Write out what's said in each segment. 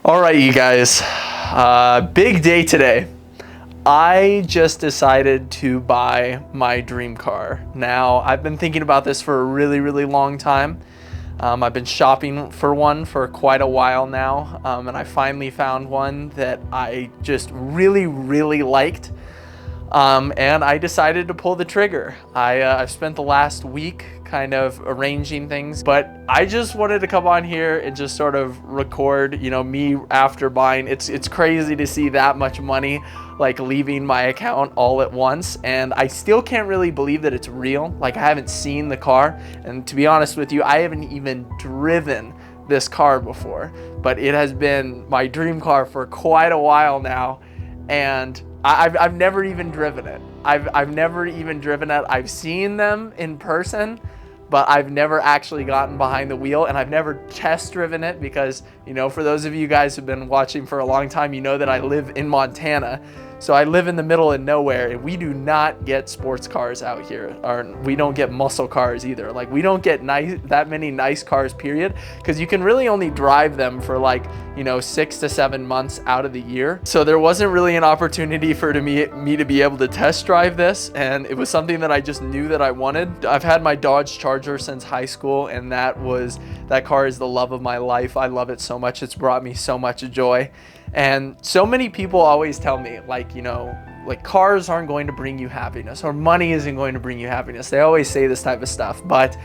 All right, you guys, big day today. I just decided to buy my dream car. Now, I've been thinking about this for a really, really long time. I've been shopping for one for quite a while now, and I finally found one that I just really, really liked. And I decided to pull the trigger. I've spent the last week kind of arranging things, but I just wanted to come on here and just sort of record, me after buying. It's crazy to see that much money like leaving my account all at once, and I still can't really believe that it's real. Like, I haven't seen the car, and to be honest with you, I haven't even driven this car before, but it has been my dream car for quite a while now, and I've never even driven it. I've never even driven it. I've seen them in person, but I've never actually gotten behind the wheel, and I've never test driven it because, for those of you guys who've been watching for a long time, you know that I live in Montana. So I live in the middle of nowhere, and we do not get sports cars out here, or we don't get muscle cars either. Like, we don't get that many nice cars, period, because you can really only drive them for 6 to 7 months out of the year. So there wasn't really an opportunity for me to be able to test drive this, and it was something that I just knew that I wanted. I've had my Dodge Charger since high school, and that car is the love of my life. I love it so much. It's brought me so much joy. And so many people always tell me, cars aren't going to bring you happiness, or money isn't going to bring you happiness. They always say this type of stuff, but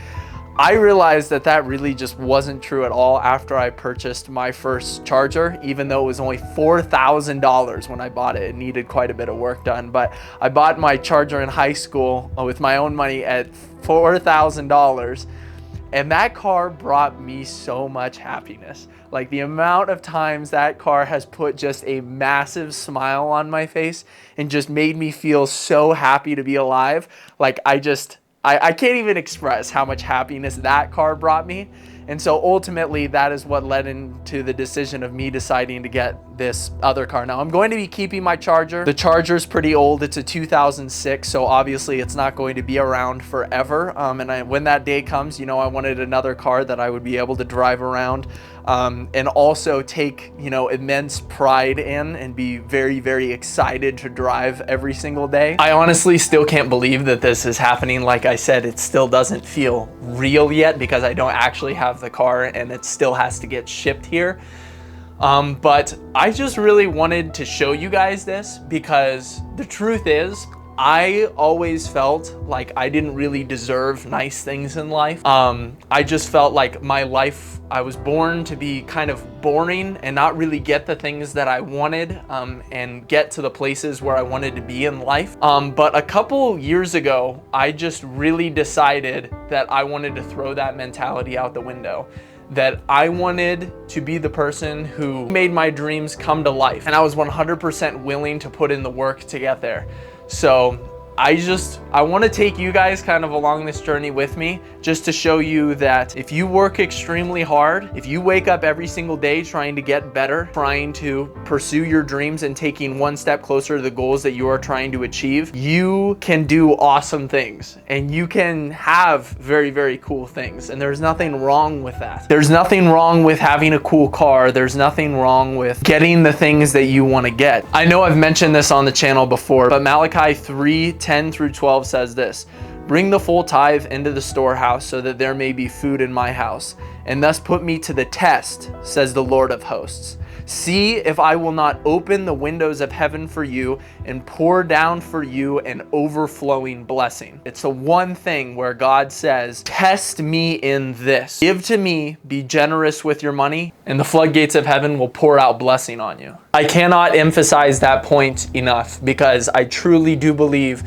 I realized that really just wasn't true at all after I purchased my first Charger, even though it was only $4,000 when I bought it. It needed quite a bit of work done, but I bought my Charger in high school with my own money at $4,000. And that car brought me so much happiness. Like, the amount of times that car has put just a massive smile on my face and just made me feel so happy to be alive. Like, I can't even express how much happiness that car brought me. And so ultimately, that is what led into the decision of me deciding to get this other car. Now, I'm going to be keeping my Charger. The Charger's pretty old. It's a 2006, so obviously it's not going to be around forever. When that day comes, I wanted another car that I would be able to drive around and also take, immense pride in and be very, very excited to drive every single day. I honestly still can't believe that this is happening. Like I said, it still doesn't feel real yet because I don't actually have the car and it still has to get shipped here. But I just really wanted to show you guys this because the truth is, I always felt like I didn't really deserve nice things in life. I just felt like my life, I was born to be kind of boring and not really get the things that I wanted and get to the places where I wanted to be in life. But a couple years ago, I just really decided that I wanted to throw that mentality out the window. That I wanted to be the person who made my dreams come to life. And I was 100% willing to put in the work to get there. So I want to take you guys kind of along this journey with me, just to show you that if you work extremely hard, if you wake up every single day trying to get better, trying to pursue your dreams and taking one step closer to the goals that you are trying to achieve, you can do awesome things and you can have very, very cool things. And there's nothing wrong with that. There's nothing wrong with having a cool car. There's nothing wrong with getting the things that you want to get. I know I've mentioned this on the channel before, but Malachi 3:10 through 12 says this: "Bring the full tithe into the storehouse so that there may be food in my house, and thus put me to the test, says the Lord of hosts. See if I will not open the windows of heaven for you and pour down for you an overflowing blessing." It's the one thing where God says, test me in this. Give to me, be generous with your money, and the floodgates of heaven will pour out blessing on you. I cannot emphasize that point enough because I truly do believe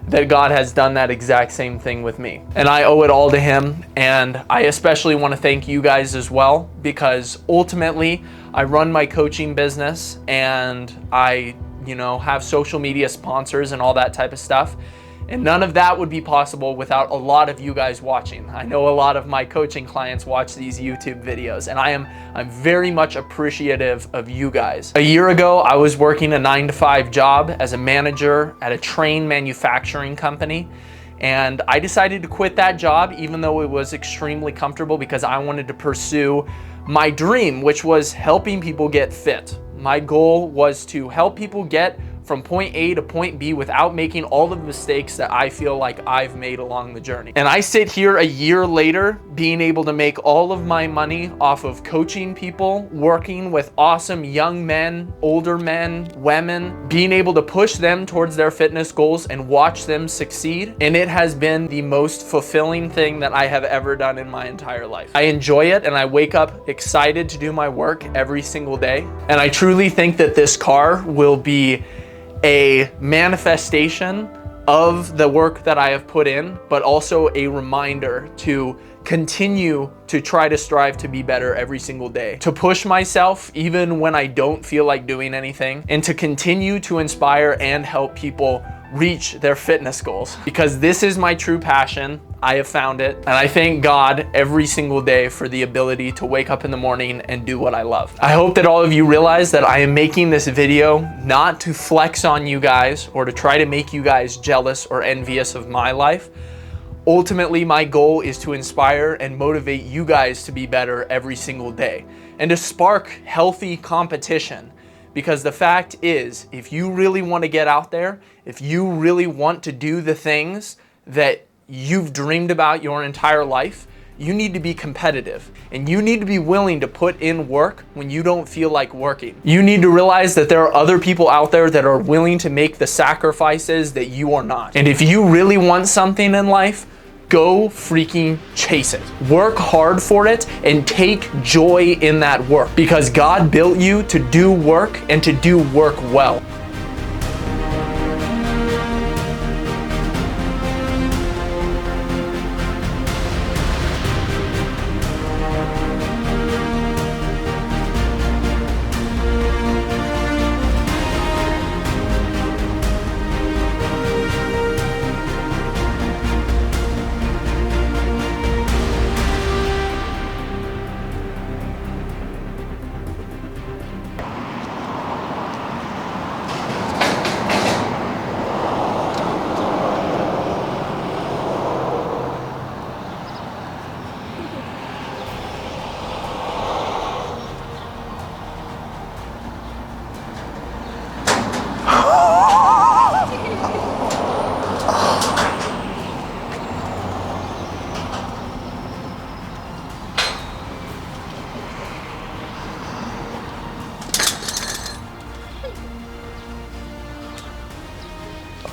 that God has done that exact same thing with me. And I owe it all to him. And I especially want to thank you guys as well, because ultimately I run my coaching business and I, have social media sponsors and all that type of stuff. And none of that would be possible without a lot of you guys watching. I know a lot of my coaching clients watch these YouTube videos, and I'm very much appreciative of you guys. A year ago, I was working a 9-to-5 job as a manager at a train manufacturing company. And I decided to quit that job, even though it was extremely comfortable, because I wanted to pursue my dream, which was helping people get fit. My goal was to help people get from point A to point B without making all the mistakes that I feel like I've made along the journey. And I sit here a year later, being able to make all of my money off of coaching people, working with awesome young men, older men, women, being able to push them towards their fitness goals and watch them succeed. And it has been the most fulfilling thing that I have ever done in my entire life. I enjoy it, and I wake up excited to do my work every single day. And I truly think that this car will be a manifestation of the work that I have put in, but also a reminder to continue to try to strive to be better every single day, to push myself even when I don't feel like doing anything, and to continue to inspire and help people reach their fitness goals, because this is my true passion. I have found it, and I thank God every single day for the ability to wake up in the morning and do what I love. I hope that all of you realize that I am making this video not to flex on you guys or to try to make you guys jealous or envious of my life. Ultimately, my goal is to inspire and motivate you guys to be better every single day and to spark healthy competition. Because the fact is, if you really want to get out there, if you really want to do the things that you've dreamed about your entire life, you need to be competitive, and you need to be willing to put in work when you don't feel like working. You need to realize that there are other people out there that are willing to make the sacrifices that you are not. And if you really want something in life, go freaking chase it. Work hard for it and take joy in that work, because God built you to do work and to do work well.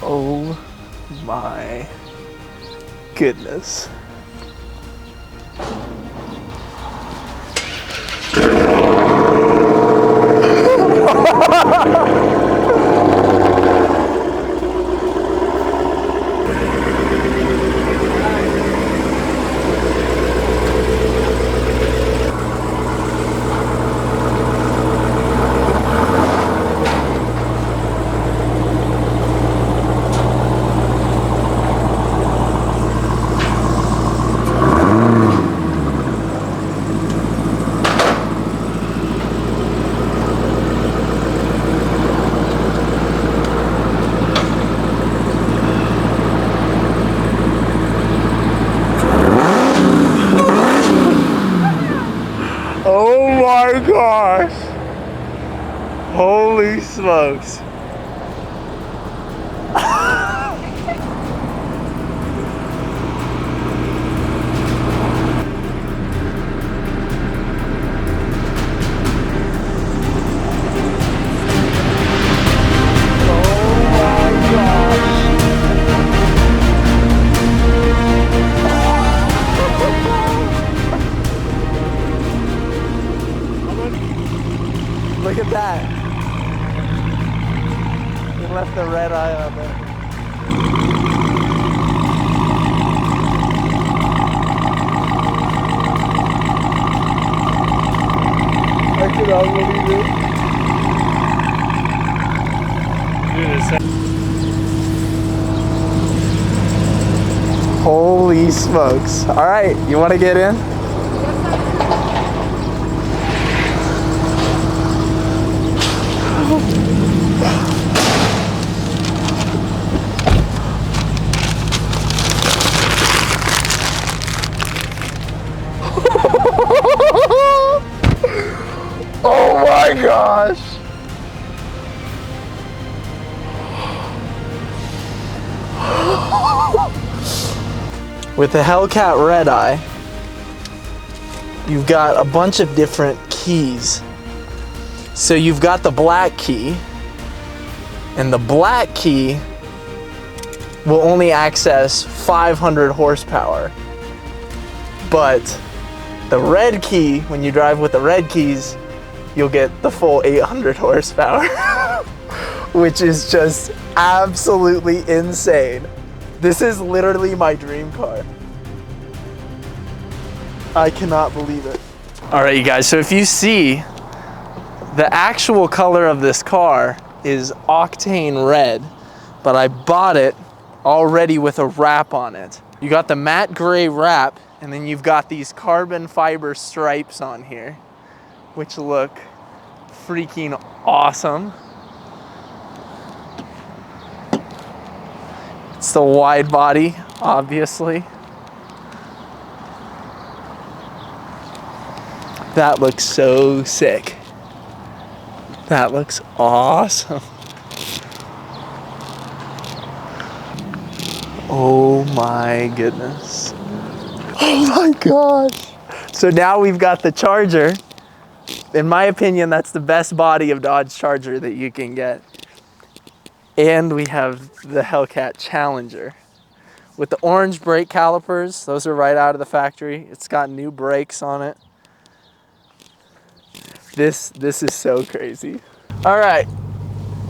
Oh my goodness. Oh my gosh. Holy smokes. Look at that. They left the red eye on there. I cannot believe it. Holy smokes. All right, you want to get in? my gosh. With the Hellcat Red Eye, you've got a bunch of different keys. So you've got the black key, and the black key will only access 500 horsepower. But the red key, when you drive with the red keys, you'll get the full 800 horsepower, which is just absolutely insane. This is literally my dream car. I cannot believe it. All right, you guys, so if you see, the actual color of this car is octane red, but I bought it already with a wrap on it. You got the matte gray wrap, and then you've got these carbon fiber stripes on here, which look freaking awesome. It's the wide body, obviously. That looks so sick. That looks awesome. Oh my goodness. Oh my gosh. So now we've got the Charger. In my opinion, that's the best body of Dodge Charger that you can get. And we have the Hellcat Challenger. With the orange brake calipers, those are right out of the factory. It's got new brakes on it. This is so crazy. All right,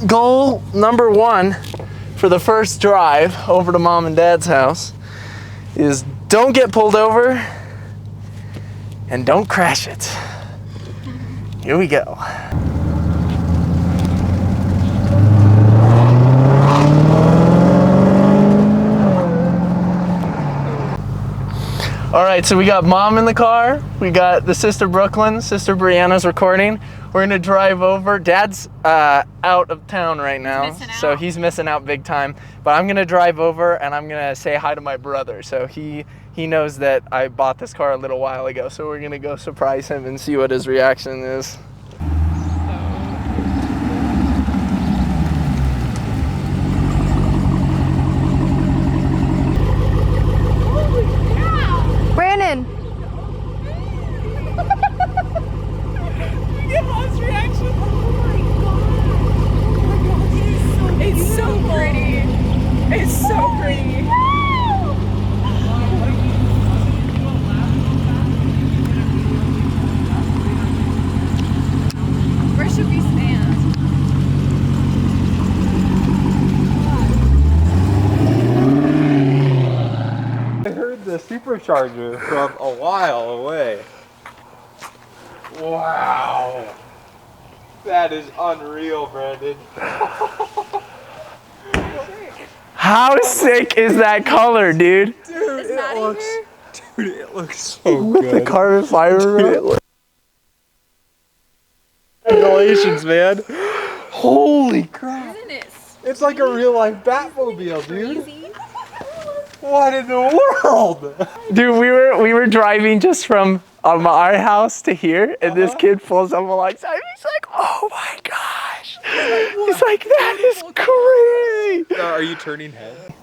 goal number one for the first drive over to Mom and Dad's house is don't get pulled over and don't crash it. Here we go. All right, so we got Mom in the car. We got the sister Brooklyn, sister Brianna's recording. We're gonna drive over. Dad's out of town right now, so he's missing out big time. But I'm gonna drive over and I'm gonna say hi to my brother. So he knows that I bought this car a little while ago. So we're gonna go surprise him and see what his reaction is. Brandon! Get Mom's reaction. Oh my god. It's so pretty. It's so pretty. Where should we stand? I heard the supercharger from a while away. Wow. That is unreal, Brandon. How sick is that color, dude? Dude, Is Maddie here? Dude, it looks so With the good. carbon fiber. Dude, congratulations, man. Holy crap. Isn't it It's like a real life Batmobile, dude. crazy? What in the world? Dude, we were driving just from our house to here, and this kid pulls up alongside. He's like, "Oh my gosh!" He's like, "That is crazy." Are you turning head?